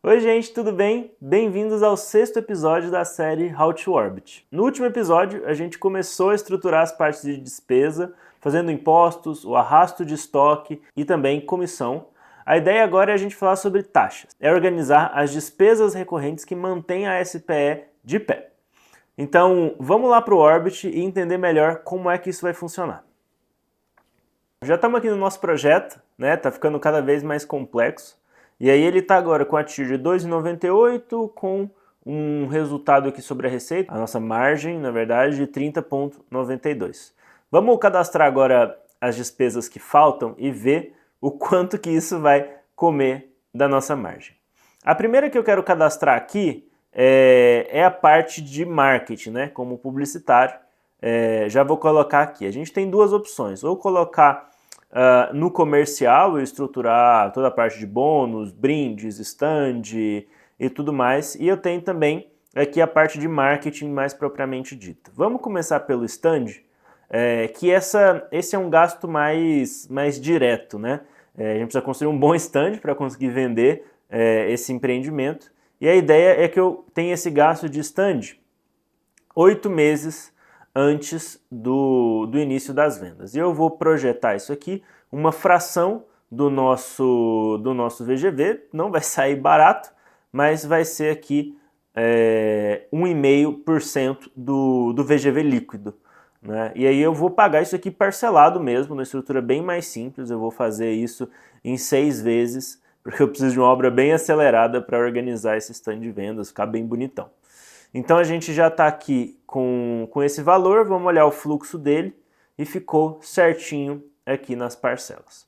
Oi gente, tudo bem? Bem-vindos ao 6º episódio da série How to Orbit. No último episódio, a gente começou a estruturar as partes de despesa, fazendo impostos, o arrasto de estoque e também comissão. A ideia agora é a gente falar sobre taxas, é organizar as despesas recorrentes que mantêm a SPE de pé. Então, vamos lá para o Orbit e entender melhor como é que isso vai funcionar. Já estamos aqui no nosso projeto, né? Tá ficando cada vez mais complexo. E aí ele está agora com a TIR de 2,98 com um resultado aqui sobre a receita, a nossa margem, na verdade, de 30,92. Vamos cadastrar agora as despesas que faltam e ver o quanto que isso vai comer da nossa margem. A primeira que eu quero cadastrar aqui é a parte de marketing, né? Como publicitário. Já vou colocar aqui. A gente tem duas opções, ou colocar no comercial e estruturar toda a parte de bônus, brindes, stand e tudo mais. E eu tenho também aqui a parte de marketing mais propriamente dita. Vamos começar pelo stand, que esse é um gasto mais direto, né? A gente precisa construir um bom stand para conseguir vender esse empreendimento. E a ideia é que eu tenha esse gasto de stand 8 meses antes do início das vendas. E eu vou projetar isso aqui, uma fração do nosso VGV, não vai sair barato, mas vai ser aqui 1,5% do VGV líquido. Né? E aí eu vou pagar isso aqui parcelado mesmo, numa estrutura bem mais simples, eu vou fazer isso em 6 vezes, porque eu preciso de uma obra bem acelerada para organizar esse stand de vendas, ficar bem bonitão. Então a gente já está aqui com esse valor, vamos olhar o fluxo dele e ficou certinho aqui nas parcelas.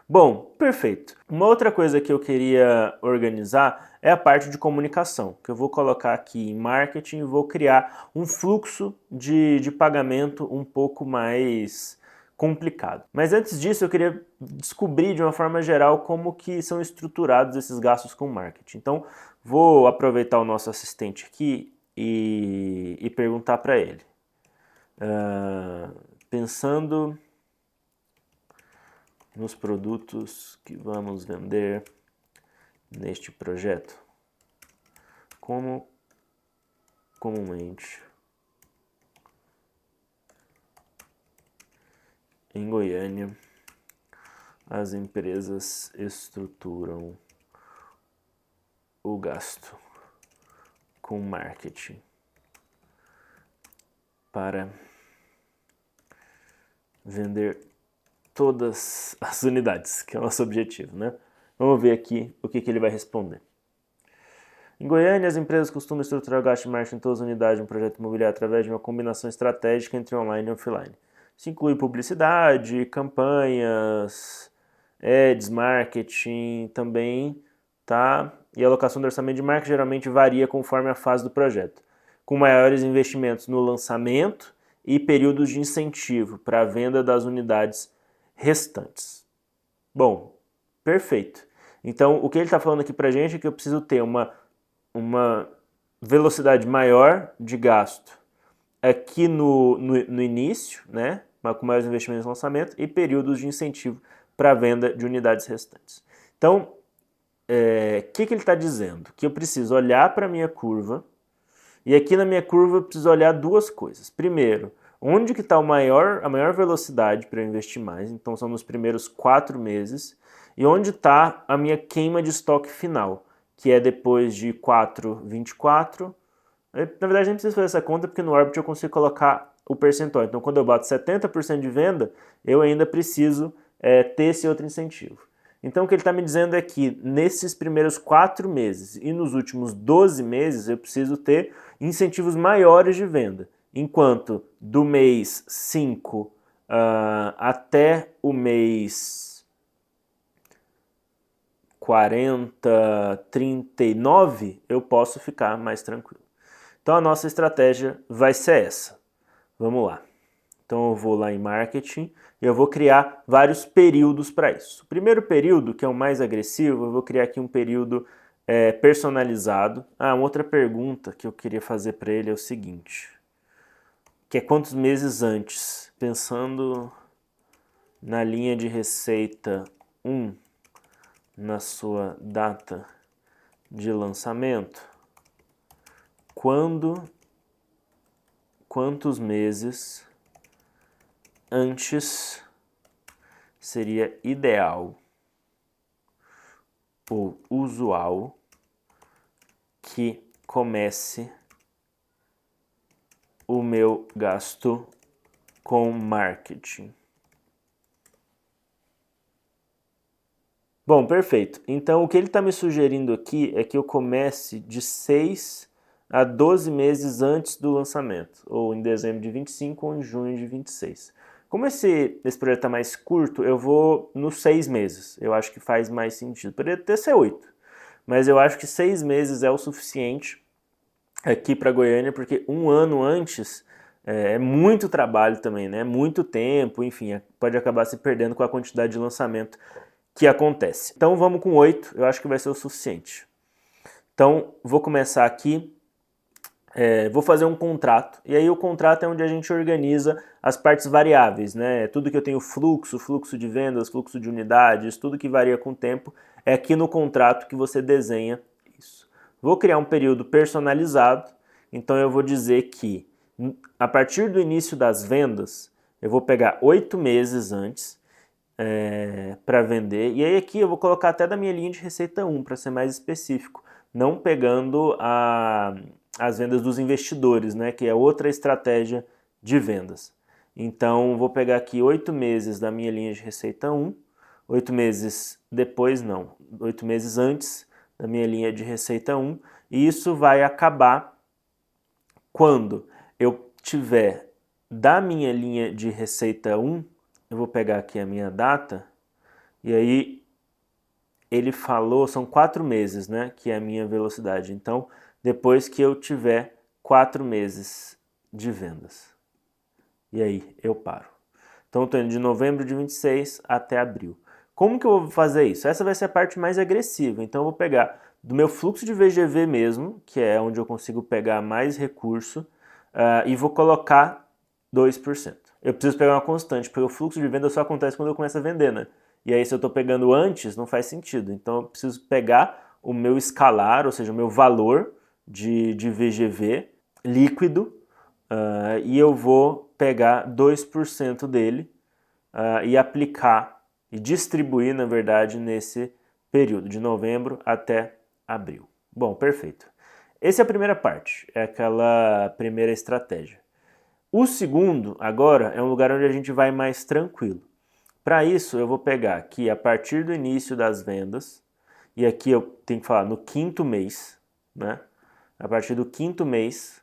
Bom, perfeito. Uma outra coisa que eu queria organizar é a parte de comunicação, que eu vou colocar aqui em marketing e vou criar um fluxo de pagamento um pouco mais complicado. Mas antes disso eu queria descobrir de uma forma geral como que são estruturados esses gastos com marketing. Então vou aproveitar o nosso assistente aqui e perguntar para ele. Pensando nos produtos que vamos vender neste projeto, como comumente em Goiânia as empresas estruturam o gasto com marketing para vender todas as unidades, que é o nosso objetivo, né? Vamos ver aqui o que ele vai responder. Em Goiânia, as empresas costumam estruturar o gasto de marketing em todas as unidades de um projeto imobiliário através de uma combinação estratégica entre online e offline. Isso inclui publicidade, campanhas, ads, marketing também, tá? E a alocação do orçamento de marketing geralmente varia conforme a fase do projeto, com maiores investimentos no lançamento e períodos de incentivo para a venda das unidades restantes. Bom, perfeito. Então, o que ele está falando aqui para a gente é que eu preciso ter uma velocidade maior de gasto aqui no início, né, com maiores investimentos no lançamento e períodos de incentivo para a venda de unidades restantes. Então, que ele está dizendo? Que eu preciso olhar para a minha curva e aqui na minha curva eu preciso olhar duas coisas. Primeiro, onde que está a maior velocidade para eu investir mais, então são nos primeiros 4 meses, e onde está a minha queima de estoque final, que é depois de 4,24. Na verdade, nem preciso fazer essa conta, porque no Orbit eu consigo colocar o percentual. Então, quando eu bato 70% de venda, eu ainda preciso ter esse outro incentivo. Então, o que ele está me dizendo é que nesses primeiros 4 meses e nos últimos 12 meses, eu preciso ter incentivos maiores de venda. Enquanto do mês 5 até o mês 40, 39, eu posso ficar mais tranquilo. Então a nossa estratégia vai ser essa. Vamos lá. Então eu vou lá em marketing e eu vou criar vários períodos para isso. O primeiro período, que é o mais agressivo, eu vou criar aqui um período personalizado. Uma outra pergunta que eu queria fazer para ele é o seguinte, que é quantos meses antes? Pensando na linha de receita 1, na sua data de lançamento, quantos meses antes seria ideal ou usual que comece o meu gasto com marketing? Bom, perfeito. Então, o que ele está me sugerindo aqui é que eu comece de 6 a 12 meses antes do lançamento, ou em dezembro de 25 ou em junho de 26. Como esse projeto está mais curto, eu vou nos 6 meses. Eu acho que faz mais sentido. Poderia até ser 8, mas eu acho que 6 meses é o suficiente aqui para Goiânia, porque um ano antes é muito trabalho também, né? Muito tempo, enfim, pode acabar se perdendo com a quantidade de lançamento que acontece. Então vamos com 8, eu acho que vai ser o suficiente. Então vou começar aqui, vou fazer um contrato, e aí o contrato é onde a gente organiza as partes variáveis, né? Tudo que eu tenho fluxo de vendas, fluxo de unidades, tudo que varia com o tempo, é aqui no contrato que você desenha isso. Vou criar um período personalizado, então eu vou dizer que a partir do início das vendas, eu vou pegar 8 meses antes, para vender. E aí aqui eu vou colocar até da minha linha de receita 1, para ser mais específico, não pegando as vendas dos investidores, né, que é outra estratégia de vendas. Então vou pegar aqui 8 meses da minha linha de receita 1, 8 meses depois não, 8 meses antes da minha linha de receita 1, e isso vai acabar quando eu tiver da minha linha de receita 1, eu vou pegar aqui a minha data, e aí ele falou, são 4 meses, né, que é a minha velocidade. Então, depois que eu tiver 4 meses de vendas. E aí, eu paro. Então, eu estou indo de novembro de 26 até abril. Como que eu vou fazer isso? Essa vai ser a parte mais agressiva. Então, eu vou pegar do meu fluxo de VGV mesmo, que é onde eu consigo pegar mais recurso, e vou colocar 2%. Eu preciso pegar uma constante, porque o fluxo de venda só acontece quando eu começo a vender, né? E aí se eu estou pegando antes, não faz sentido. Então eu preciso pegar o meu escalar, ou seja, o meu valor de VGV líquido, e eu vou pegar 2% dele e aplicar e distribuir, na verdade, nesse período, de novembro até abril. Bom, perfeito. Essa é a primeira parte, é aquela primeira estratégia. O segundo, agora, é um lugar onde a gente vai mais tranquilo. Para isso, eu vou pegar aqui a partir do início das vendas, e aqui eu tenho que falar no quinto mês, né? A partir do quinto mês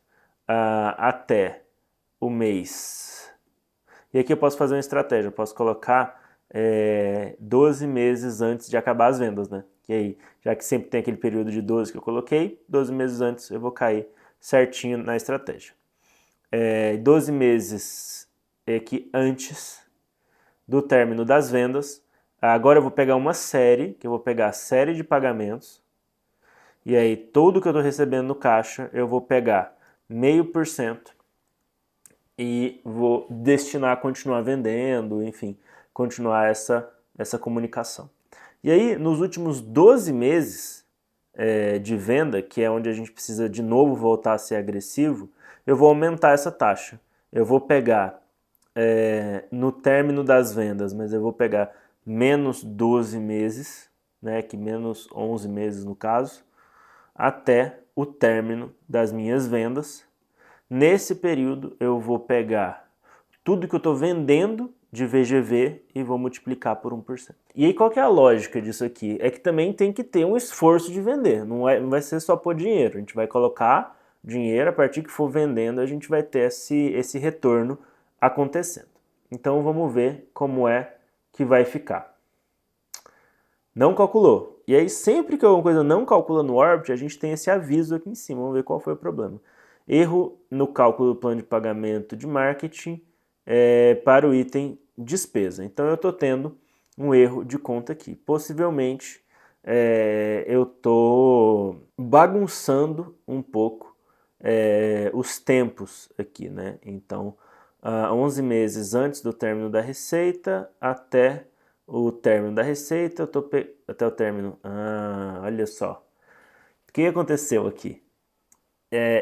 até o mês. E aqui eu posso fazer uma estratégia, eu posso colocar 12 meses antes de acabar as vendas, né? E aí, já que sempre tem aquele período de 12 que eu coloquei, 12 meses antes eu vou cair certinho na estratégia. 12 meses aqui antes do término das vendas. Agora eu vou pegar uma série, que eu vou pegar a série de pagamentos, e aí tudo que eu estou recebendo no caixa eu vou pegar 0,5% e vou destinar a continuar vendendo, enfim, continuar essa comunicação. E aí, nos últimos 12 meses de venda, que é onde a gente precisa de novo voltar a ser agressivo, eu vou aumentar essa taxa. Eu vou pegar no término das vendas, mas eu vou pegar menos 12 meses, né, que menos 11 meses no caso, até o término das minhas vendas. Nesse período eu vou pegar tudo que eu estou vendendo de VGV e vou multiplicar por 1%. E aí qual que é a lógica disso aqui? É que também tem que ter um esforço de vender, não vai ser só pôr dinheiro, a gente vai colocar dinheiro, a partir que for vendendo a gente vai ter esse retorno acontecendo. Então vamos ver como é que vai ficar. Não calculou. E aí sempre que alguma coisa não calcula no Orbit, a gente tem esse aviso aqui em cima, vamos ver qual foi o problema. Erro no cálculo do plano de pagamento de marketing para o item despesa. Então eu estou tendo um erro de conta aqui. Possivelmente eu estou bagunçando um pouco os tempos aqui, né? Então 11 meses antes do término da receita até o término da receita, até o término, olha só. que aconteceu aqui?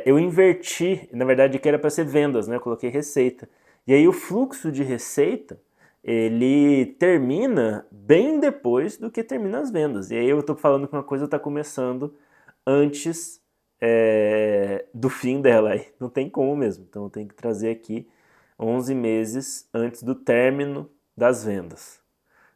Eu inverti, na verdade que era para ser vendas, né? Eu coloquei receita. E aí o fluxo de receita, ele termina bem depois do que termina as vendas. E aí eu estou falando que uma coisa está começando antes do fim dela. Aí não tem como mesmo. Então eu tenho que trazer aqui 11 meses antes do término das vendas.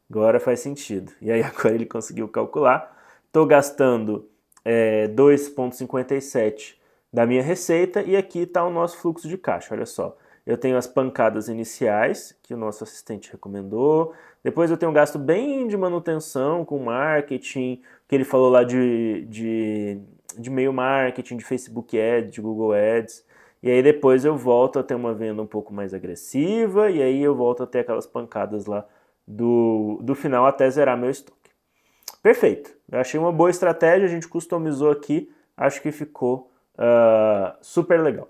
Agora faz sentido. E aí agora ele conseguiu calcular. Estou gastando 2,57 da minha receita e aqui está o nosso fluxo de caixa. Olha só, eu tenho as pancadas iniciais que o nosso assistente recomendou. Depois eu tenho um gasto bem de manutenção com marketing, que ele falou lá de e-mail marketing, de Facebook Ads, de Google Ads. E aí depois eu volto a ter uma venda um pouco mais agressiva e aí eu volto a ter aquelas pancadas lá do final até zerar meu estoque. Perfeito, eu achei uma boa estratégia, a gente customizou aqui, acho que ficou super legal.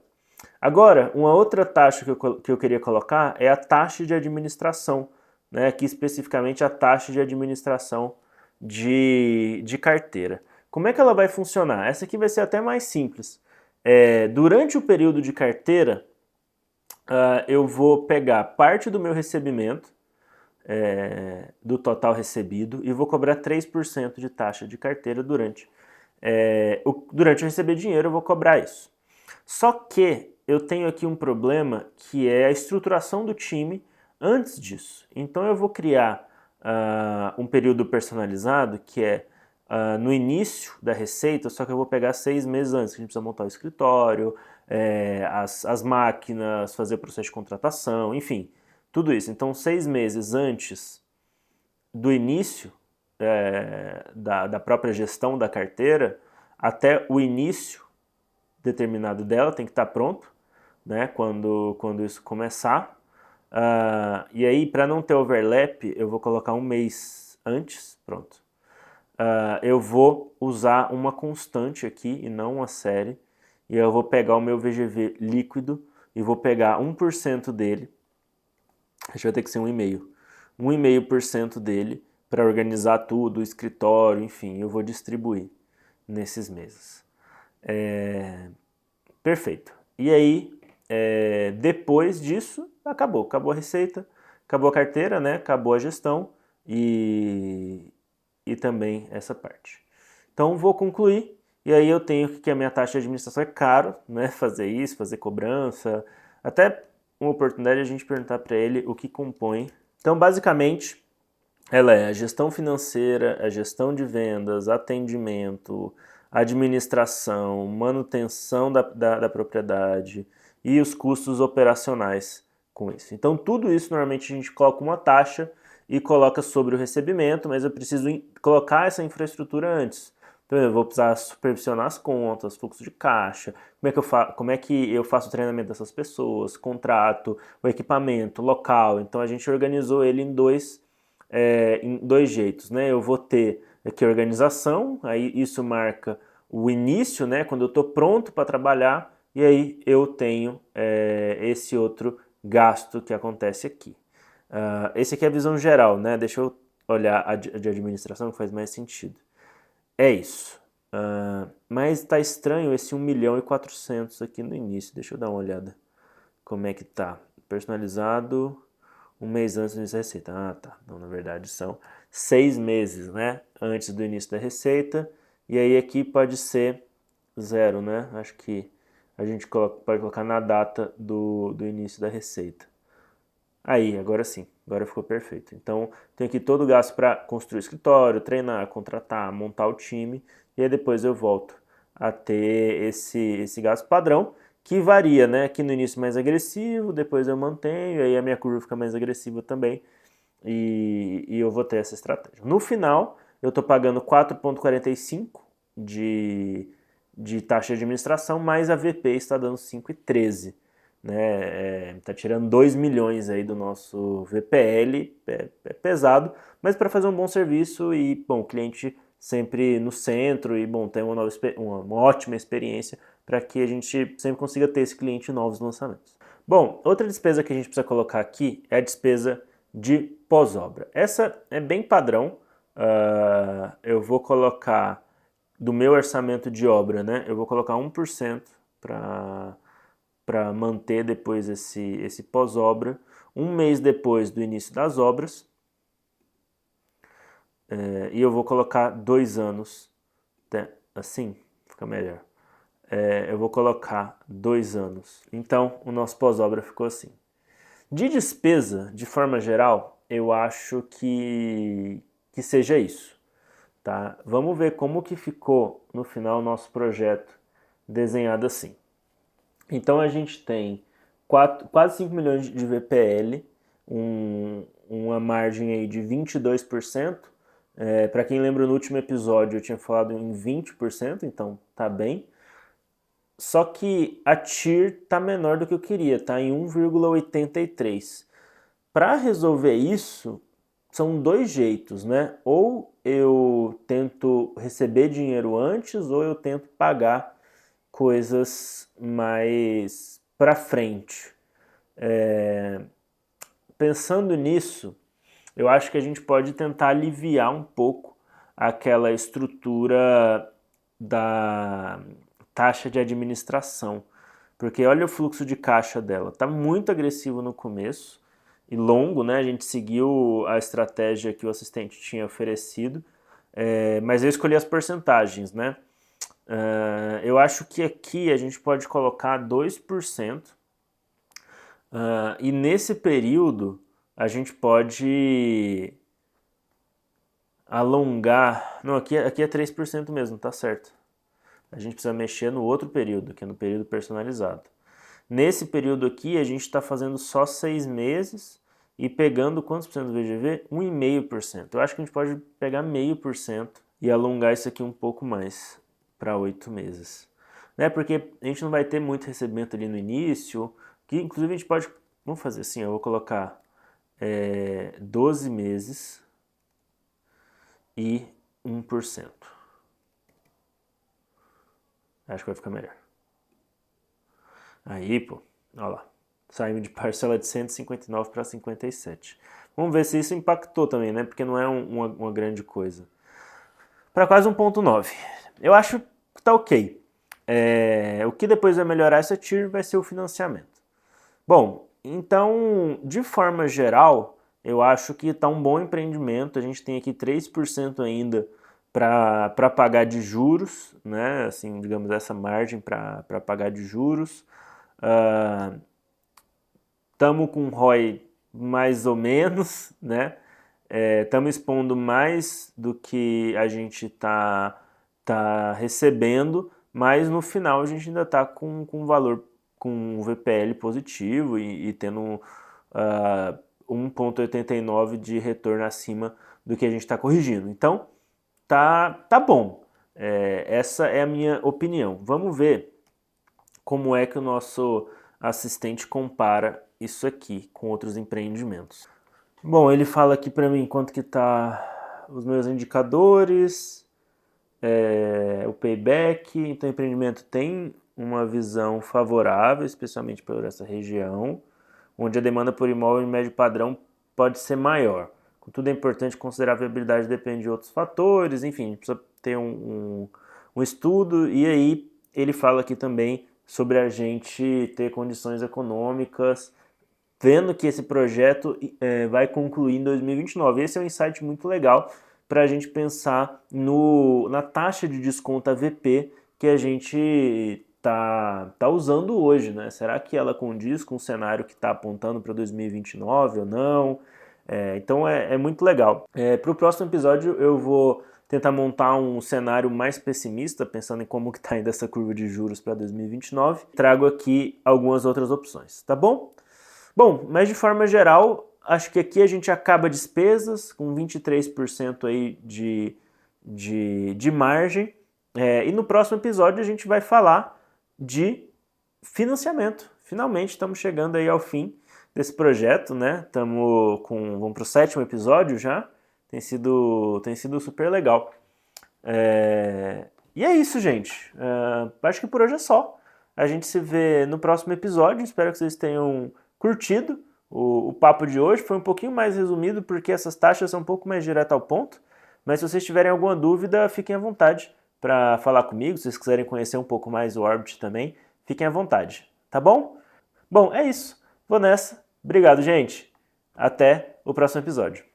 Agora, uma outra taxa que eu queria colocar é a taxa de administração, né? Aqui especificamente a taxa de administração de carteira. Como é que ela vai funcionar? Essa aqui vai ser até mais simples. Durante o período de carteira, eu vou pegar parte do meu recebimento, do total recebido, e vou cobrar 3% de taxa de carteira durante eu receber dinheiro, eu vou cobrar isso. Só que eu tenho aqui um problema que é a estruturação do time antes disso. Então eu vou criar um período personalizado que é no início da receita, só que eu vou pegar 6 meses antes, que a gente precisa montar o escritório, as máquinas, fazer o processo de contratação, enfim, tudo isso. Então 6 meses antes do início da própria gestão da carteira, até o início determinado dela tem que estar pronto, né, quando isso começar. E aí, para não ter overlap, eu vou colocar um mês antes, pronto. Eu vou usar uma constante aqui e não uma série, e eu vou pegar o meu VGV líquido e vou pegar 1% dele, acho que vai ter que ser 1,5% dele, para organizar tudo, o escritório, enfim, eu vou distribuir nesses meses. Perfeito. E aí, depois disso, acabou a receita, acabou a carteira, né? Acabou a gestão e também essa parte. Então, vou concluir, e aí eu tenho que a minha taxa de administração é caro, né? Fazer isso, fazer cobrança, até uma oportunidade de a gente perguntar para ele o que compõe. Então, basicamente, ela é a gestão financeira, a gestão de vendas, atendimento, administração, manutenção da propriedade e os custos operacionais com isso. Então, tudo isso normalmente a gente coloca uma taxa e coloca sobre o recebimento, mas eu preciso colocar essa infraestrutura antes. Então, eu vou precisar supervisionar as contas, fluxo de caixa, como é que eu faço o treinamento dessas pessoas, contrato, o equipamento, local. Então, a gente organizou ele em dois jeitos, né? Eu vou ter aqui a organização, aí isso marca o início, né? Quando eu estou pronto para trabalhar, e aí eu tenho esse outro gasto que acontece aqui. Esse aqui é a visão geral, né? Deixa eu olhar a de administração que faz mais sentido. É isso. Mas tá estranho esse 1.400.000 aqui no início. Deixa eu dar uma olhada. Como é que tá? Personalizado, um mês antes do início da receita. Tá. Então, na verdade, são 6 meses, né? Antes do início da receita. E aí aqui pode ser 0, né? Acho que a gente pode colocar na data do início da receita. Aí, agora sim. Agora ficou perfeito. Então, tem aqui todo o gasto para construir o escritório, treinar, contratar, montar o time. E aí depois eu volto a ter esse gasto padrão, que varia, né? Aqui no início mais agressivo, depois eu mantenho, aí a minha curva fica mais agressiva também, e eu vou ter essa estratégia. No final, eu estou pagando 4,45 de taxa de administração, mas a VP está dando 5,13, né? Tá tirando 2 milhões aí do nosso VPL, é pesado, mas para fazer um bom serviço e, bom, o cliente sempre no centro e, bom, ter uma ótima experiência para que a gente sempre consiga ter esse cliente em novos lançamentos. Bom, outra despesa que a gente precisa colocar aqui é a despesa de pós-obra. Essa é bem padrão, eu vou colocar do meu orçamento de obra, né? Eu vou colocar 1% para manter depois esse pós-obra. Um mês depois do início das obras. E eu vou colocar 2 anos. Assim, fica melhor. Eu vou colocar 2 anos. Então, o nosso pós-obra ficou assim. De despesa, de forma geral, eu acho que seja isso. Tá? Vamos ver como que ficou no final o nosso projeto desenhado assim. Então a gente tem quase 5 milhões de VPL, uma margem aí de 22%. Para quem lembra, no último episódio eu tinha falado em 20%, então tá bem. Só que a TIR tá menor do que eu queria, tá em 1,83. Para resolver isso, são 2 jeitos, né? Ou eu tento receber dinheiro antes, ou eu tento pagar coisas mais para frente. Pensando nisso, eu acho que a gente pode tentar aliviar um pouco aquela estrutura da taxa de administração. Porque olha o fluxo de caixa dela, tá muito agressivo no começo e longo, né? A gente seguiu a estratégia que o assistente tinha oferecido, mas eu escolhi as porcentagens, né? Eu acho que aqui a gente pode colocar 2%, e nesse período a gente pode alongar. Não, aqui é 3% mesmo, tá certo. A gente precisa mexer no outro período, que é no período personalizado. Nesse período aqui, a gente está fazendo só 6 meses e pegando quantos por cento do VGV? 1,5%. Eu acho que a gente pode pegar 0,5% e alongar isso aqui um pouco mais para 8 meses. Né? Porque a gente não vai ter muito recebimento ali no início, que inclusive a gente pode... Vamos fazer assim, eu vou colocar 12 meses e 1%. Acho que vai ficar melhor. Aí, pô, olha lá. Saímos de parcela de 159 para 57. Vamos ver se isso impactou também, né? Porque não é uma grande coisa. Para quase 1,9. Eu acho que tá ok. O que depois vai melhorar essa TIR vai ser o financiamento. Bom, então, de forma geral, eu acho que tá um bom empreendimento. A gente tem aqui 3% ainda para pagar de juros, né? Assim, digamos, essa margem para pagar de juros. Estamos com ROI mais ou menos, né? Estamos expondo mais do que a gente tá recebendo, mas no final a gente ainda está com valor, com um VPL positivo e tendo 1,89 de retorno acima do que a gente está corrigindo. Então, tá bom. Essa é a minha opinião. Vamos ver como é que o nosso assistente compara isso aqui com outros empreendimentos. Bom, ele fala aqui para mim quanto que tá os meus indicadores, o payback. Então o empreendimento tem uma visão favorável, especialmente por essa região, onde a demanda por imóvel em médio padrão pode ser maior. Contudo, é importante considerar a viabilidade depende de outros fatores, enfim, a gente precisa ter um estudo. E aí ele fala aqui também sobre a gente ter condições econômicas, vendo que esse projeto vai concluir em 2029. Esse é um insight muito legal para a gente pensar na taxa de desconto AVP que a gente tá usando hoje, né? Será que ela condiz com o cenário que está apontando para 2029 ou não? Então é muito legal. Para o próximo episódio eu vou tentar montar um cenário mais pessimista, pensando em como que está indo essa curva de juros para 2029. Trago aqui algumas outras opções, tá bom? Bom, mas de forma geral, acho que aqui a gente acaba despesas com 23% aí de margem. E no próximo episódio a gente vai falar de financiamento. Finalmente estamos chegando aí ao fim desse projeto, né? Vamos para o 7º episódio já. Tem sido super legal. E é isso, gente. Acho que por hoje é só. A gente se vê no próximo episódio. Espero que vocês tenham curtido o papo de hoje. Foi um pouquinho mais resumido porque essas taxas são um pouco mais direto ao ponto. Mas se vocês tiverem alguma dúvida, fiquem à vontade para falar comigo, se vocês quiserem conhecer um pouco mais o Orbit também, fiquem à vontade, tá bom? Bom, é isso. Vou nessa. Obrigado, gente. Até o próximo episódio.